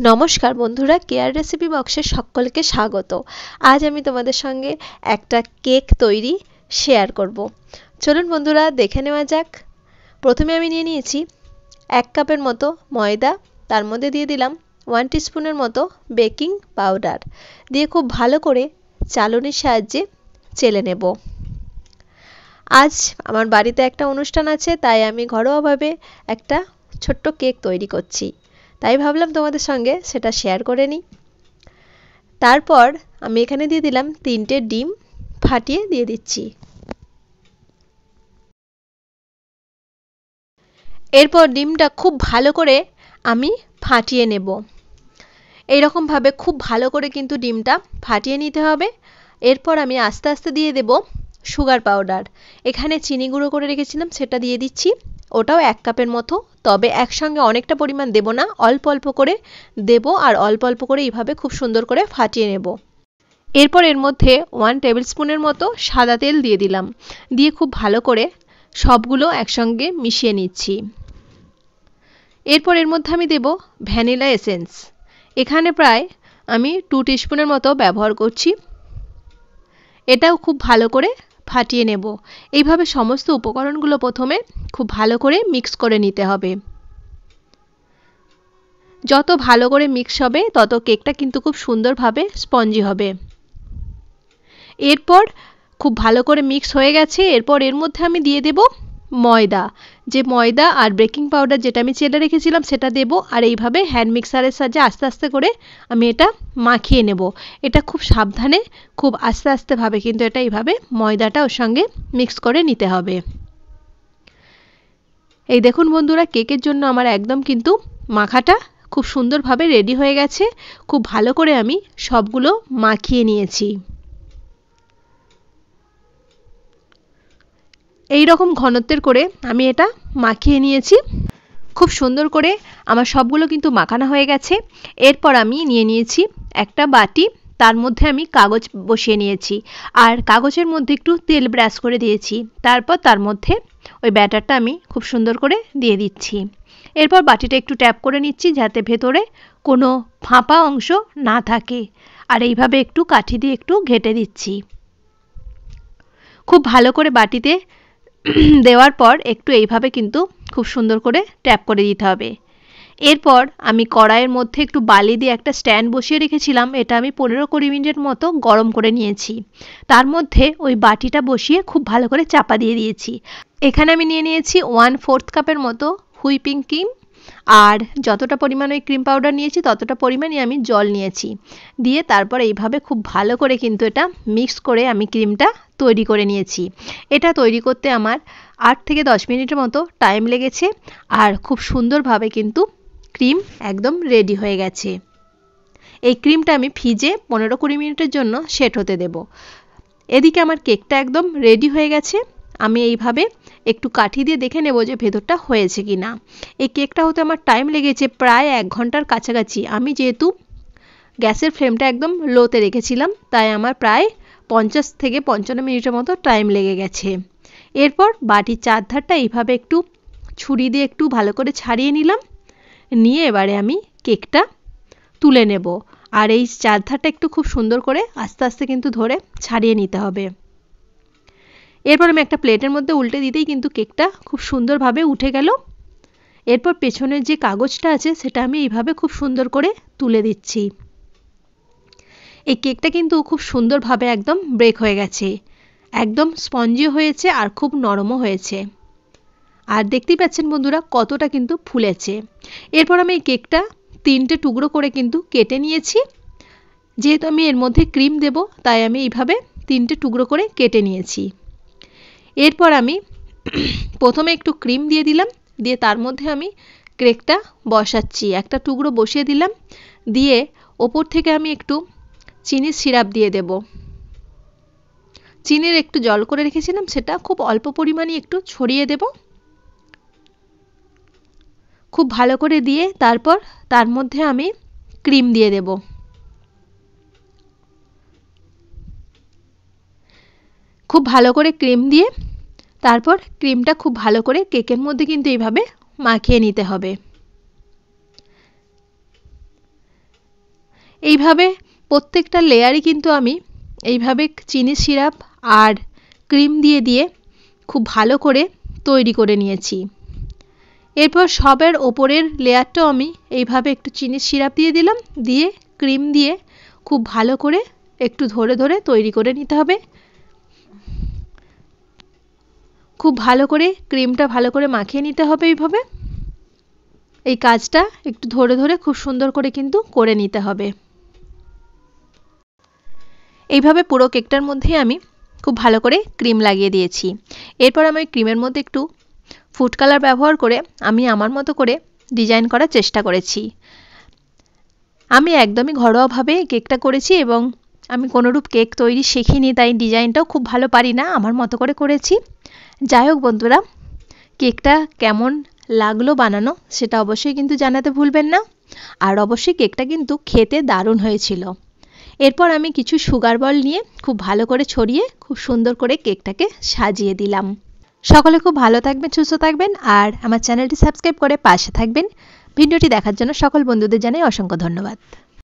নমস্কার বন্ধুরা, care recipe বক্সে সকলকে স্বাগত। আজ আমি তোমাদের সঙ্গে একটা কেক তৈরি শেয়ার করব। চলুন বন্ধুরা দেখে নেওয়া যাক। প্রথমে আমি নিয়ে নিয়েছি 1 কাপের মতো ময়দা, তার মধ্যে দিয়ে দিলাম 1 টিস্পুনের মতো বেকিং পাউডার, দিয়ে খুব ভালো করে চালনির সাহায্যে চেলে নেব। আজ আমার বাড়িতে একটা অনুষ্ঠান আছে, তাই আমি ঘরোয়াভাবে একটা ছোট্ট কেক তৈরি করছি, তাই ভাবলাম তোমাদের সঙ্গে সেটা শেয়ার করে নিই। তারপর আমি এখানে দিয়ে দিলাম 3টে ডিম, ফাটিয়ে দিয়ে দিচ্ছি। এরপর ডিমটা খুব ভালো করে আমি ফাটিয়ে নেব। এইরকম ভাবে খুব ভালো করে কিন্তু ডিমটা ফাটিয়ে নিতে হবে। এরপর আমি আস্তে আস্তে দিয়ে দেব সুগার পাউডার। এখানে চিনি গুঁড়ো করে রেখেছিলাম, সেটা দিয়ে দিচ্ছি। ওটাও 1 কাপের মতো, তবে একসঙ্গে অনেকটা পরিমাণ দেব না, অল্প অল্প করে দেব আর অল্প অল্প করে এইভাবে খুব সুন্দর করে ফাটিয়ে নেব। এরপর এর মধ্যে 1 টেবিল স্পুনের মতো সাদা তেল দিয়ে দিলাম, দিয়ে খুব ভালো করে সবগুলো একসঙ্গে মিশিয়ে নিচ্ছি। এরপর এর মধ্যে আমি দেব ভ্যানিলা এসেন্স। এখানে প্রায় আমি 2 টিস্পুনের মতো ব্যবহার করছি। এটাও খুব ভালো করে ফাটিয়ে নেব। এইভাবে সমস্ত উপকরণগুলো প্রথমে খুব ভালো করে মিক্স করে নিতে হবে। যত ভালো করে মিক্স হবে তত কেকটা কিন্তু খুব সুন্দরভাবে স্পঞ্জি হবে। এরপর খুব ভালো করে মিক্স হয়ে গেছে। এরপর এর মধ্যে আমি দিয়ে দেব ময়দা। যে ময়দা আর বেকিং পাউডার যেটা আমি চেলে রেখেছিলাম সেটা দেব, আর এইভাবে হ্যান্ড মিক্সারের সাহায্যে আস্তে আস্তে করে আমি এটা মাখিয়ে নেব। এটা খুব সাবধানে, খুব আস্তে আস্তে ভাবে কিন্তু এটা এইভাবে ময়দাটা ওর সঙ্গে মিক্স করে নিতে হবে। এই দেখুন বন্ধুরা, কেকের জন্য আমার একদম কিন্তু মাখাটা খুব সুন্দরভাবে রেডি হয়ে গেছে। খুব ভালো করে আমি সবগুলো মাখিয়ে নিয়েছি। এই রকম ঘনত্বের করে আমি এটা মাখিয়ে নিয়েছি। খুব সুন্দর করে আমার সবগুলো কিন্তু মাখানো হয়ে গেছে। এরপর আমি নিয়ে নিয়েছি একটা বাটি, তার মধ্যে আমি কাগজ বসিয়ে নিয়েছি আর কাগজের মধ্যে একটু তেল ব্রাশ করে দিয়েছি। তারপর তার মধ্যে ওই ব্যাটারটা আমি খুব সুন্দর করে দিয়ে দিচ্ছি। এরপর বাটিটা একটু ট্যাপ করে নিচ্ছি যাতে ভেতরে কোনো ফাঁপা অংশ না থাকে, আর এইভাবে একটু কাঠি দিয়ে একটু ঘেঁটে দিচ্ছি। খুব ভালো করে বাটিতে দেওয়ার পর একটু এইভাবে কিন্তু খুব সুন্দর করে ট্যাপ করে দিতে হবে। এরপর আমি কড়াইয়ের মধ্যে একটু বালি দিয়ে একটা স্ট্যান্ড বসিয়ে রেখেছিলাম। এটা আমি 15-20 মিনিটের মতো গরম করে নিয়েছি। তার মধ্যে ওই বাটিটা বসিয়ে খুব ভালো করে চাপা দিয়ে দিয়েছি। এখানে আমি নিয়ে নিয়েছি 1/4 কাপের মতো হুইপিং ক্রিম, আর যতটা পরিমাণ ওই ক্রিম পাউডার নিয়েছি ততটা পরিমাণই আমি জল নিয়েছি। দিয়ে তারপর এইভাবে খুব ভালো করে কিন্তু এটা মিক্স করে আমি ক্রিমটা তৈরি করে নিয়েছি। এটা তৈরি করতে আমার 8 থেকে 10 মিনিটের মতো টাইম লেগেছে, আর খুব সুন্দরভাবে কিন্তু ক্রিম একদম রেডি হয়ে গেছে। এই ক্রিমটা আমি ফ্রিজে 15-20 মিনিটের জন্য সেট হতে দেব। এদিকে আমার কেকটা একদম রেডি হয়ে গেছে। আমি এইভাবে একটু কাঠি দিয়ে দেখে নেব যে ভেতরটা হয়েছে কি না। এই কেকটা হতে আমার টাইম লেগেছে প্রায় 1 ঘন্টার কাছাকাছি। আমি যেহেতু গ্যাসের ফ্লেমটা একদম লোতে রেখেছিলাম, তাই আমার প্রায় 50 থেকে 55 মিনিটের মতো টাইম লেগে গেছে। এরপর বাটির চারধারটা এইভাবে একটু ছুরি দিয়ে একটু ভালো করে ছাড়িয়ে নিলাম। নিয়ে এবারে আমি কেকটা তুলে নেব, আর এই চারধারটা একটু খুব সুন্দর করে আস্তে আস্তে কিন্তু ধরে ছাড়িয়ে নিতে হবে। এরপর আমি একটা প্লেটের মধ্যে উল্টে দিতেই কিন্তু কেকটা খুব সুন্দরভাবে উঠে গেল। এরপর পেছনের যে কাগজটা আছে সেটা আমি এইভাবে খুব সুন্দর করে তুলে দিচ্ছি। এই কেকটা কিন্তু খুব সুন্দরভাবে একদম ব্রেক হয়ে গেছে, একদম স্পঞ্জি হয়েছে আর খুব নরমও হয়েছে। আর দেখতেই পাচ্ছেন বন্ধুরা কতটা কিন্তু ফুলেছে। এরপর আমি এই কেকটা 3টে টুকরো করে কিন্তু কেটে নিয়েছি। যেহেতু আমি এর মধ্যে ক্রিম দেব, তাই আমি এইভাবে 3টে টুকরো করে কেটে নিয়েছি। এরপর আমি প্রথমে একটু ক্রিম দিয়ে দিলাম, দিয়ে তার মধ্যে আমি কেকটা বসাচ্ছি। একটা টুকরো বসিয়ে দিলাম, দিয়ে ওপর থেকে আমি একটু চিনির সিরাপ দিয়ে দেব। চিনির একটু জল করে রেখেছিলাম, সেটা খুব অল্প পরিমাণে একটু ছড়িয়ে দেব। খুব ভালো করে দিয়ে তারপর তার মধ্যে আমি ক্রিম দিয়ে দেব। খুব ভালো করে ক্রিম দিয়ে তারপর ক্রিমটা খুব ভালো করে কেকের মধ্যে কিন্তু এইভাবে মাখিয়ে নিতে হবে। এইভাবে প্রত্যেকটা লেয়ারই কিন্তু আমি এইভাবে চিনি সিরাপ আর ক্রিম দিয়ে দিয়ে খুব ভালো করে তৈরি করে নিয়েছি। এরপর সবের ওপরের লেয়ারটাও আমি এইভাবে একটু চিনির সিরাপ দিয়ে দিলাম, দিয়ে ক্রিম দিয়ে খুব ভালো করে একটু ধরে ধরে তৈরি করে নিতে হবে। খুব ভালো করে ক্রিমটা ভালো করে মাখিয়ে নিতে হবে। এইভাবে এই কাজটা একটু ধরে ধরে খুব সুন্দর করে কিন্তু করে নিতে হবে। এইভাবে পুরো কেকটার মধ্যে আমি খুব ভালো করে ক্রিম লাগিয়ে দিয়েছি। এরপর আমি ক্রিমের মধ্যে একটু ফুড কালার ব্যবহার করে আমি আমার মতো করে ডিজাইন করার চেষ্টা করেছি। আমি একদমই ঘরোয়াভাবে কেকটা করেছি এবং আমি কোনোরূপ কেক তৈরি শিখিনি, তাই ডিজাইনটাও খুব ভালো পারি না, আমার মতো করে করেছি। যাই হোক বন্ধুরা, কেকটা কেমন লাগলো বানানো সেটা অবশ্যই কিন্তু জানাতে ভুলবেন না। আর অবশ্যই কেকটা কিন্তু খেতে দারুণ হয়েছিল। এরপর আমি কিছু সুগার বল নিয়ে খুব ভালো করে ছড়িয়ে খুব সুন্দর করে কেকটাকে সাজিয়ে দিলাম। সকলে খুব ভালো থাকবেন, সুস্থ থাকবেন আর আমার চ্যানেলটি সাবস্ক্রাইব করে পাশে থাকবেন। ভিডিওটি দেখার জন্য সকল বন্ধুদের জানাই অসংখ্য ধন্যবাদ।